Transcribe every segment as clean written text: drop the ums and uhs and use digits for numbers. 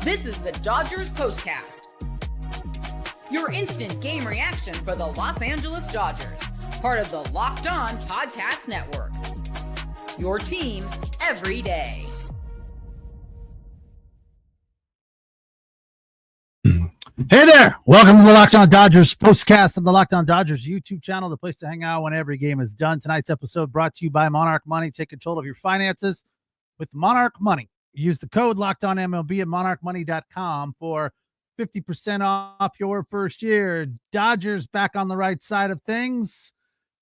This is the Dodgers POSTCAST, your instant game reaction for the Los Angeles Dodgers, part of the Locked On Podcast Network, your team every day. Hey there, welcome to the Locked On Dodgers POSTCAST on the Locked On Dodgers YouTube channel, the place to hang out when every game is done. Tonight's episode brought to you by Monarch Money. Take control of your finances with Monarch Money. Use the code LOCKEDONMLB at monarchmoney.com for 50% off your first year. Dodgers back on the right side of things.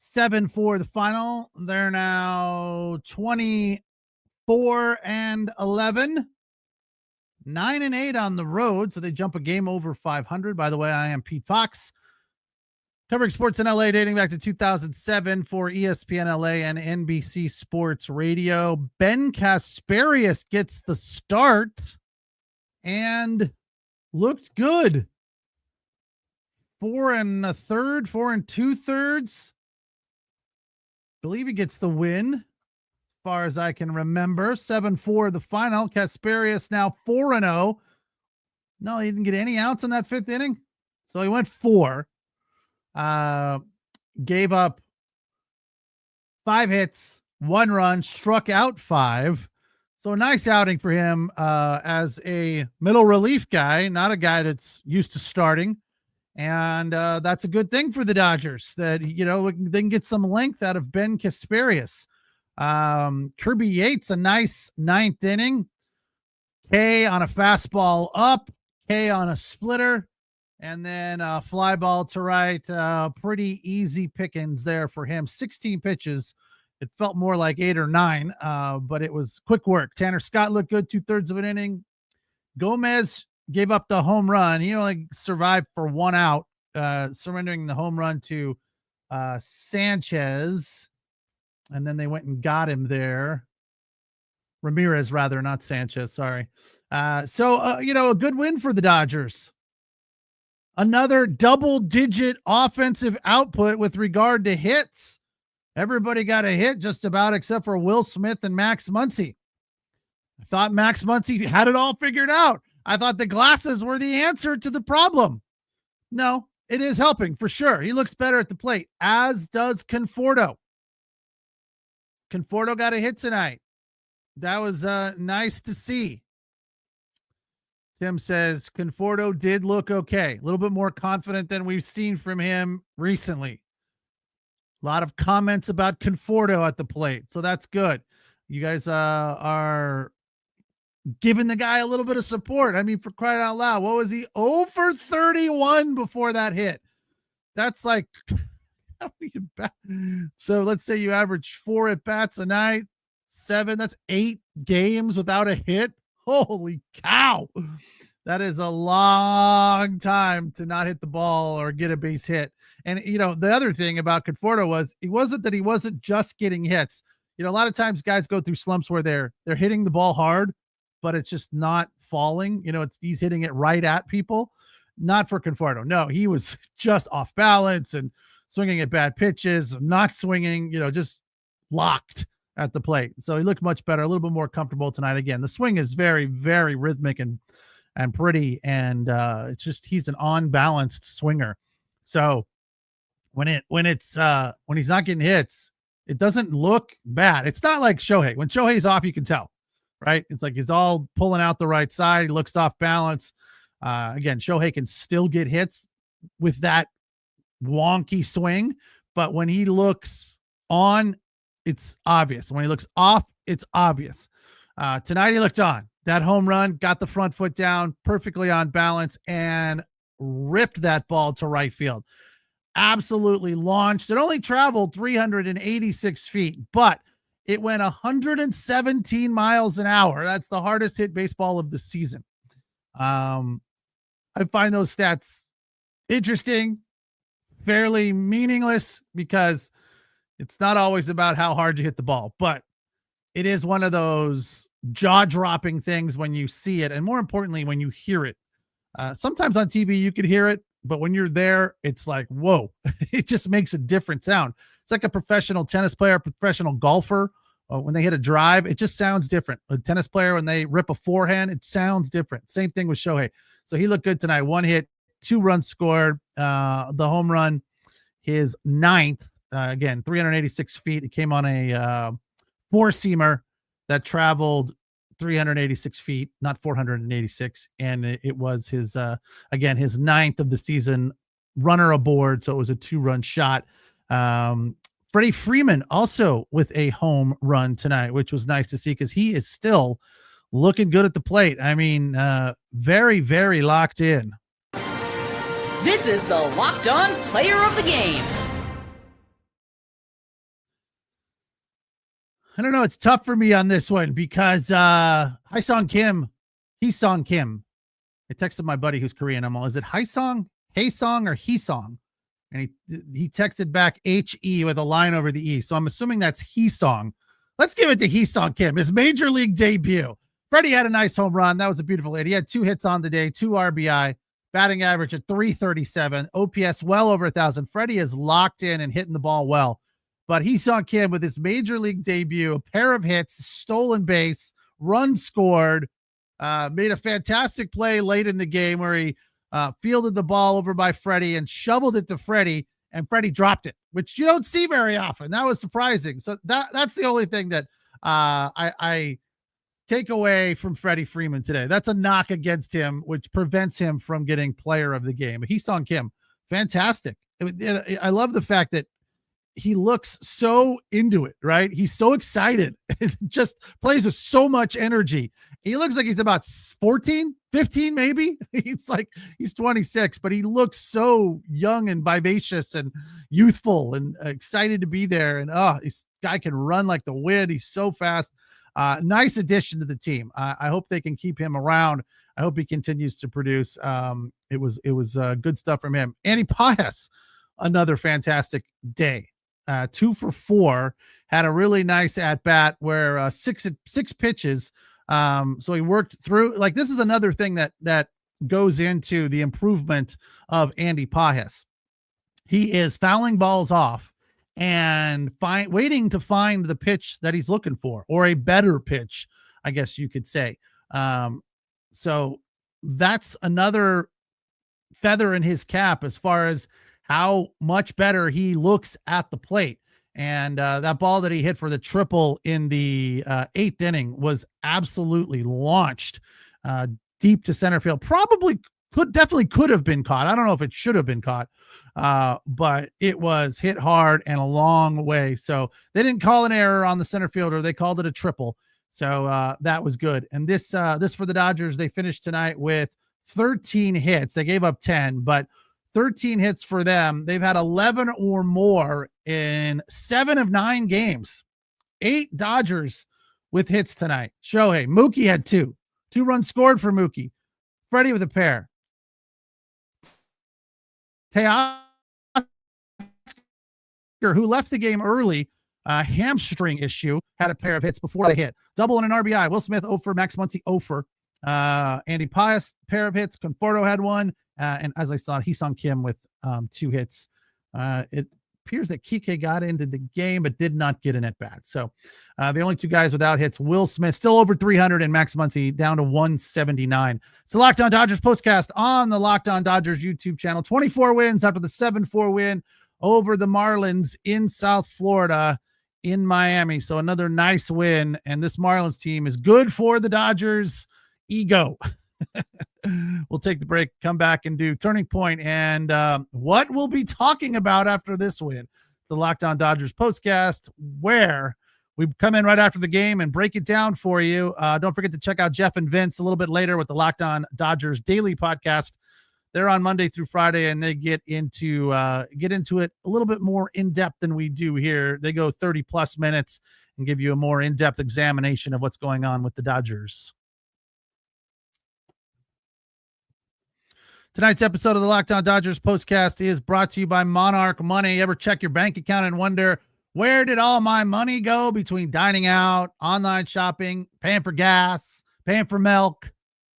7-4 the final. They're now 24-11. 9-8 on the road, so they jump a game over 500. By the way, I am Pete Fox, covering sports in LA dating back to 2007 for ESPN LA and NBC Sports Radio. Ben Kasparius gets the start and looked good. 4 1/3, 4 2/3. Believe he gets the win, as far as I can remember. 7-4 the final. Casparius now 4-0. No, he didn't get any outs in that fifth inning, so he went 4. Gave up 5 hits, 1 run, struck out 5. So a nice outing for him as a middle relief guy, not a guy that's used to starting. And that's a good thing for the Dodgers, that, you know, they can get some length out of Ben Kasparius. Kirby Yates, a nice 9th inning. K on a fastball up, K on a splitter, and then a fly ball to right. Pretty easy pickings there for him. 16 pitches. It felt more like 8 or 9, but it was quick work. Tanner Scott looked good 2/3 of an inning. Gomez gave up the home run. He only survived for 1 out, surrendering the home run to Sanchez. And then they went and got him there. Ramirez, rather, not Sanchez. Sorry. You know, a good win for the Dodgers. Another double-digit offensive output with regard to hits. Everybody got a hit just about, except for Will Smith and Max Muncy. I thought Max Muncy had it all figured out. I thought the glasses were the answer to the problem. No, it is helping for sure. He looks better at the plate, as does Conforto. Conforto got a hit tonight. That was nice to see. Tim says Conforto did look okay. A little bit more confident than we've seen from him recently. A lot of comments about Conforto at the plate, so that's good. You guys are giving the guy a little bit of support. I mean, for crying out loud, what was he? Over 31 before that hit. That's like, so let's say you average 4 at bats a night, 7, that's 8 games without a hit. Holy cow. That is a long time to not hit the ball or get a base hit. And, you know, the other thing about Conforto was, it wasn't that he wasn't just getting hits. You know, a lot of times guys go through slumps where they're hitting the ball hard, but it's just not falling. You know, he's hitting it right at people. Not for Conforto. No, he was just off balance and swinging at bad pitches, not swinging, you know, just locked at the plate. So he looked much better, a little bit more comfortable tonight. Again, the swing is very, very rhythmic and pretty. And it's just, he's an unbalanced swinger. So when he's not getting hits, it doesn't look bad. It's not like Shohei. When Shohei's off, you can tell, right? It's like he's all pulling out the right side. He looks off balance. Again, Shohei can still get hits with that wonky swing, but when he looks on, it's obvious. When he looks off, it's obvious. Tonight he looked on. That home run, got the front foot down, perfectly on balance, and ripped that ball to right field. Absolutely launched. It only traveled 386 feet, but it went 117 miles an hour. That's the hardest hit baseball of the season. I find those stats interesting, fairly meaningless, because it's not always about how hard you hit the ball, but it is one of those jaw-dropping things when you see it, and more importantly, when you hear it. Sometimes on TV you could hear it, but when you're there, it's like, whoa, it just makes a different sound. It's like a professional tennis player, professional golfer when they hit a drive, it just sounds different. A tennis player, when they rip a forehand, it sounds different. Same thing with Shohei. So he looked good tonight. 1 hit, 2 runs scored. The home run, his 9th, again, 386 feet. It came on a 4-seamer that traveled 386 feet, not 486. And it was his, again, his 9th of the season, runner aboard. So it was a 2-run shot. Freddie Freeman also with a home run tonight, which was nice to see because he is still looking good at the plate. I mean, very, very locked in. This is the Locked On Player of the Game. I don't know. It's tough for me on this one because HyeSeong Kim. I texted my buddy who's Korean. I'm all, is it HyeSeong, or HyeSeong? And he texted back HE with a line over the E. So I'm assuming that's HyeSeong. Let's give it to HyeSeong Kim, his major league debut. Freddie had a nice home run. That was a beautiful hit. He had 2 hits on the day, 2 RBI, batting average at 337, OPS well over 1,000. Freddie is locked in and hitting the ball well. But HyeSeong Kim with his major league debut, a pair of hits, stolen base, run scored, made a fantastic play late in the game where he fielded the ball over by Freddie and shoveled it to Freddie, and Freddie dropped it, which you don't see very often. That was surprising. So that's the only thing that I take away from Freddie Freeman today. That's a knock against him, which prevents him from getting player of the game. HyeSeong Kim, fantastic. I love the fact that he looks so into it, right? He's so excited. Just plays with so much energy. He looks like he's about 14, 15, maybe. It's like he's 26, but he looks so young and vivacious and youthful and excited to be there. And this guy can run like the wind. He's so fast. Nice addition to the team. I hope they can keep him around. I hope he continues to produce. It was good stuff from him. Andy Paes, another fantastic day. 2 for 4, had a really nice at bat where 6 pitches. So he worked through, like, this is another thing that goes into the improvement of Andy Paes. He is fouling balls off and waiting to find the pitch that he's looking for, or a better pitch, I guess you could say. So that's another feather in his cap as far as how much better he looks at the plate. And that ball that he hit for the triple in the 8th inning was absolutely launched deep to center field. Definitely could have been caught. I don't know if it should have been caught, but it was hit hard and a long way. So they didn't call an error on the center fielder. They called it a triple. So that was good. And this for the Dodgers, they finished tonight with 13 hits. They gave up 10, but 13 hits for them. They've had 11 or more in 7 of 9 games. 8 Dodgers with hits tonight. Shohei, Mookie had 2 runs scored for Mookie. Freddie with a pair. Teoscar, who left the game early, hamstring issue, had a pair of hits before they hit. Double and an RBI. Will Smith 0 for, Max Muncy 0 for. Andy Paes, pair of hits. Conforto had 1. And as I saw, HyeSeong Kim with 2 hits. It appears that Kike got into the game but did not get an at bat. So the only 2 guys without hits, Will Smith still over 300 and Max Muncy down to 179. It's the Locked On Dodgers postcast on the Locked On Dodgers YouTube channel. 24 wins after the 7-4 win over the Marlins in South Florida in Miami. So another nice win. And this Marlins team is good for the Dodgers ego. We'll take the break, come back and do Turning Point and what we'll be talking about after this win. The Locked On Dodgers postcast, where we come in right after the game and break it down for you. Don't forget to check out Jeff and Vince a little bit later with the Locked On Dodgers daily podcast. They're on Monday through Friday, and they get into it a little bit more in depth than we do here. They go 30 plus minutes and give you a more in-depth examination of what's going on with the Dodgers. Tonight's episode of the Locked On Dodgers postcast is brought to you by Monarch Money. Ever check your bank account and wonder, where did all my money go between dining out, online shopping, paying for gas, paying for milk,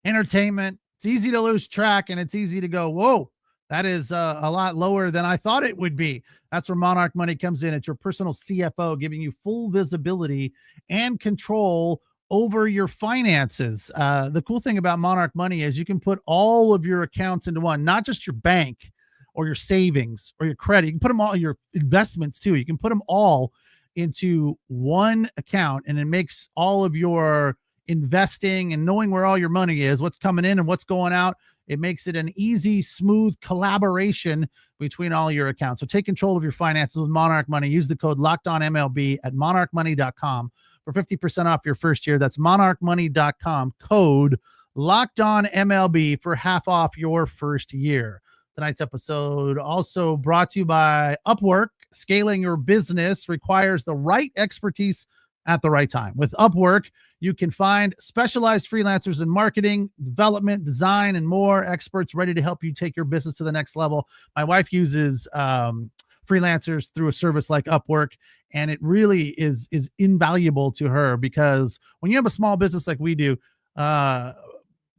entertainment? It's easy to lose track, and it's easy to go, whoa, That is a lot lower than I thought it would be. That's where Monarch Money comes in. It's your personal CFO, giving you full visibility and control over your finances. The cool thing about Monarch Money is you can put all of your accounts into one, not just your bank or your savings or your credit. You can put them all, your investments too. You can put them all into one account, and it makes all of your investing and knowing where all your money is, what's coming in and what's going out. It makes it an easy, smooth collaboration between all your accounts. So take control of your finances with Monarch Money. Use the code LOCKEDONMLB at monarchmoney.com for 50% off your first year. That's monarchmoney.com, code LOCKEDONMLB for half off your first year. Tonight's episode also brought to you by Upwork. Scaling your business requires the right expertise at the right time. With Upwork, you can find specialized freelancers in marketing, development, design, and more, experts ready to help you take your business to the next level. My wife uses freelancers through a service like Upwork, and it really is invaluable to her, because when you have a small business like we do,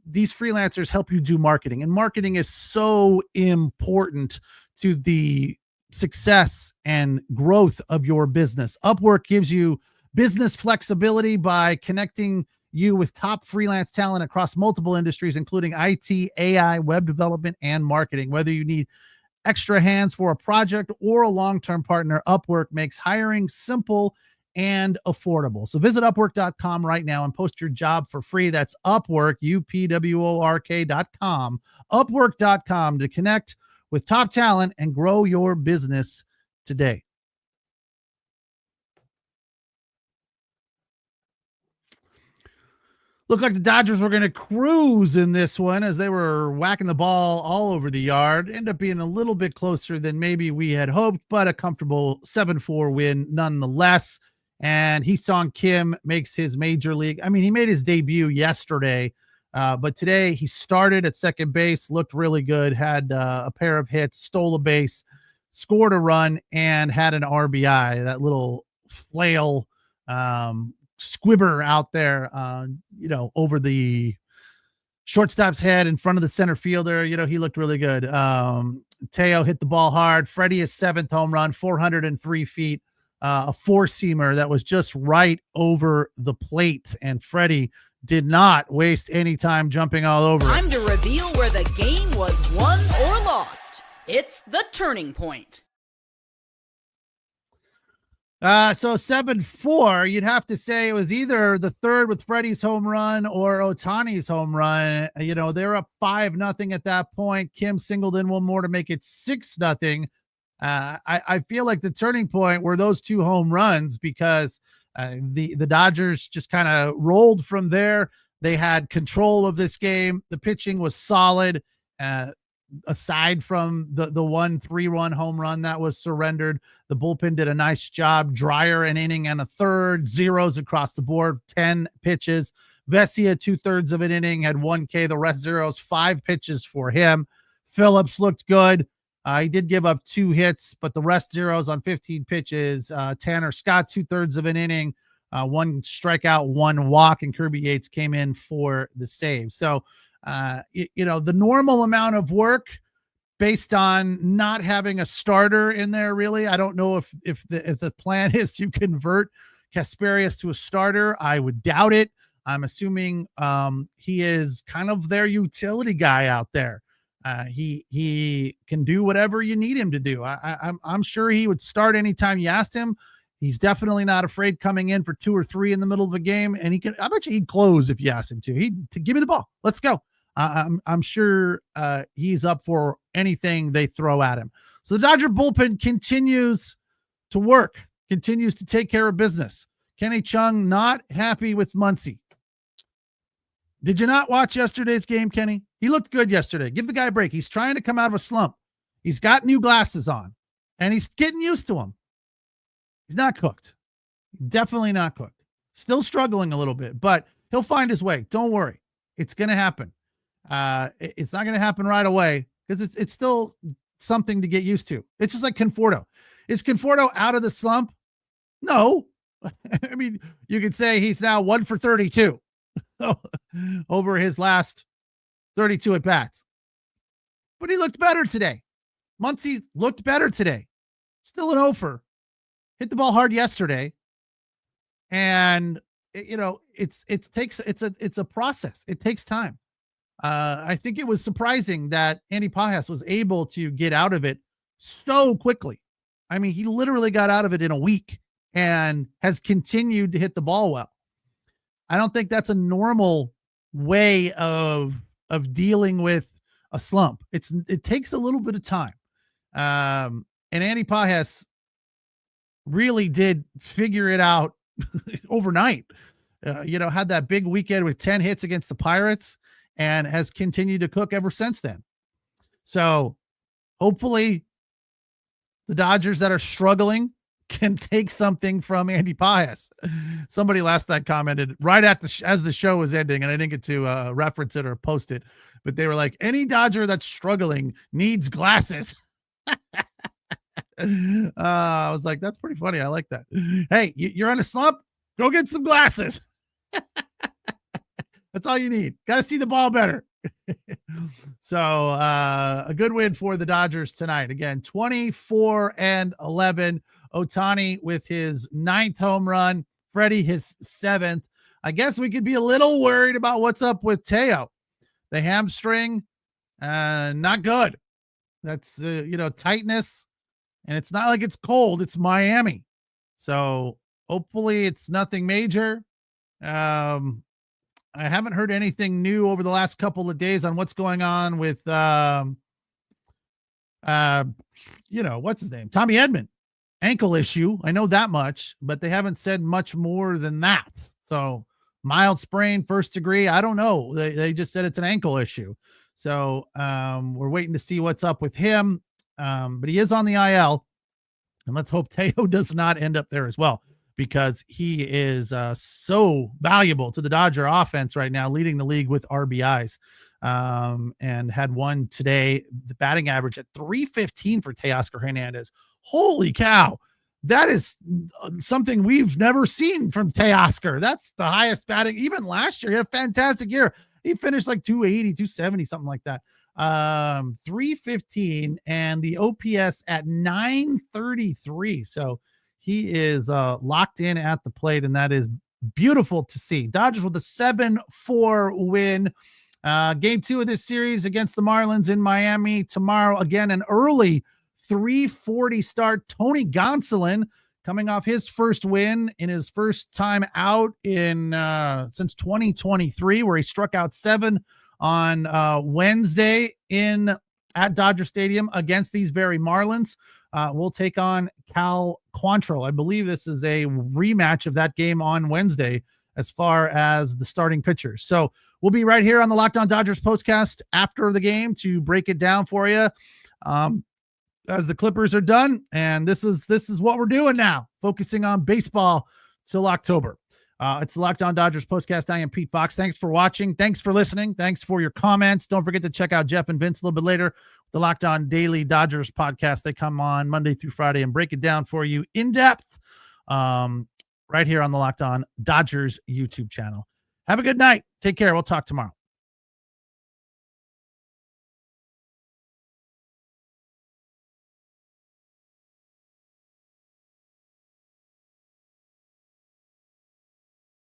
these freelancers help you do marketing, and marketing is so important to the success and growth of your business. Upwork gives you business flexibility by connecting you with top freelance talent across multiple industries, including IT, AI, web development, and marketing. Whether you need extra hands for a project or a long-term partner, Upwork makes hiring simple and affordable. So visit Upwork.com right now and post your job for free. That's Upwork, UPWORK.com, Upwork.com, to connect with top talent and grow your business today. Looked like the Dodgers were going to cruise in this one as they were whacking the ball all over the yard. Ended up being a little bit closer than maybe we had hoped, but a comfortable 7-4 win nonetheless. And HyeSeong Kim makes his major league. I mean, he made his debut yesterday, but today he started at second base, looked really good, had a pair of hits, stole a base, scored a run, and had an RBI. That little flail squibber out there, over the shortstop's head in front of the center fielder. He looked really good. Teo hit the ball hard. Freddie, his 7th home run, 403 feet, a four-seamer that was just right over the plate. And Freddie did not waste any time jumping all over it. Time to reveal where the game was won or lost. It's the turning point. So 7-4, you'd have to say it was either the third with Freddie's home run or Ohtani's home run. They're up 5-0 at that point. Kim singled in one more to make it 6-0. I feel like the turning point were those two home runs, because the Dodgers just kind of rolled from there. They had control of this game. The pitching was solid. Aside from the 1 3-run home run that was surrendered, the bullpen did a nice job. Dreyer an inning and a third, zeros across the board, 10 pitches. Vesia 2/3 of an inning, had 1 K, the rest zeros, 5 pitches for him. Phillips looked good. He did give up 2 hits, but the rest zeros on 15 pitches. Tanner Scott 2/3 of an inning, 1 strikeout, 1 walk, and Kirby Yates came in for the save. So the normal amount of work based on not having a starter in there, really. I don't know if the plan is to convert Casparius to a starter. I would doubt it. I'm assuming he is kind of their utility guy out there. He can do whatever you need him to do. I'm sure he would start anytime you asked him. He's definitely not afraid coming in for 2 or 3 in the middle of a game, and I bet you he'd close if you asked him to. To give me the ball. Let's go. I'm sure he's up for anything they throw at him. So the Dodger bullpen continues to work, continues to take care of business. Kenny Chung not happy with Muncy. Did you not watch yesterday's game, Kenny? He looked good yesterday. Give the guy a break. He's trying to come out of a slump. He's got new glasses on, and he's getting used to them. He's not cooked. Definitely not cooked. Still struggling a little bit, but he'll find his way. Don't worry. It's going to happen. It's not going to happen right away, because it's still something to get used to. It's just like Conforto. Is Conforto out of the slump? No. I mean, you could say he's now 1 for 32 over his last 32 at bats. but he looked better today. Muncy looked better today. Still an offer. Hit the ball hard yesterday. And it's a process. It takes time. I think it was surprising that Andy Pajas was able to get out of it so quickly. I mean, he literally got out of it in a week and has continued to hit the ball well. I don't think that's a normal way of dealing with a slump. It takes a little bit of time. And Andy Pajas really did figure it out overnight. Had that big weekend with 10 hits against the Pirates and has continued to cook ever since then. So hopefully the Dodgers that are struggling can take something from Andy Pajas. Somebody last night commented right at as the show was ending, and I didn't get to reference it or post it, but they were like, any Dodger that's struggling needs glasses. I was like, that's pretty funny. I like that. Hey, you're on a slump? Go get some glasses. That's all you need. Got to see the ball better. So a good win for the Dodgers tonight. Again, 24-11. Ohtani with his 9th home run. Freddie his 7th. I guess we could be a little worried about what's up with Teo. The hamstring, not good. That's tightness. And it's not like it's cold. It's Miami. So hopefully it's nothing major. I haven't heard anything new over the last couple of days on what's going on with, what's his name? Tommy Edman. Ankle issue. I know that much, but they haven't said much more than that. So mild sprain, 1st degree. I don't know. They just said it's an ankle issue. So we're waiting to see what's up with him. But he is on the IL, and let's hope Teo does not end up there as well, because he is so valuable to the Dodger offense right now, leading the league with RBIs, and had one today. The batting average at .315 for Teoscar Hernandez. Holy cow. That is something we've never seen from Teoscar. That's the highest batting. Even last year, he had a fantastic year. He finished like 280, 270, something like that. 315 and the OPS at 933. So he is locked in at the plate, and that is beautiful to see. Dodgers with a 7-4 win. Game 2 of this series against the Marlins in Miami tomorrow. Again, an early 3:40 start. Tony Gonsolin coming off his first win in his first time out in since 2023, where he struck out 7 on Wednesday at Dodger Stadium against these very Marlins. We'll take on Cal Quantrell. I believe this is a rematch of that game on Wednesday as far as the starting pitchers. So we'll be right here on the Locked On Dodgers postcast after the game to break it down for you. As the Clippers are done, and this is what we're doing now, focusing on baseball till October. It's the Locked On Dodgers postcast. I am Pete Fox. Thanks for watching. Thanks for listening. Thanks for your comments. Don't forget to check out Jeff and Vince a little bit later. The Locked On Daily Dodgers podcast. They come on Monday through Friday and break it down for you in depth, right here on the Locked On Dodgers YouTube channel. Have a good night. Take care. We'll talk tomorrow.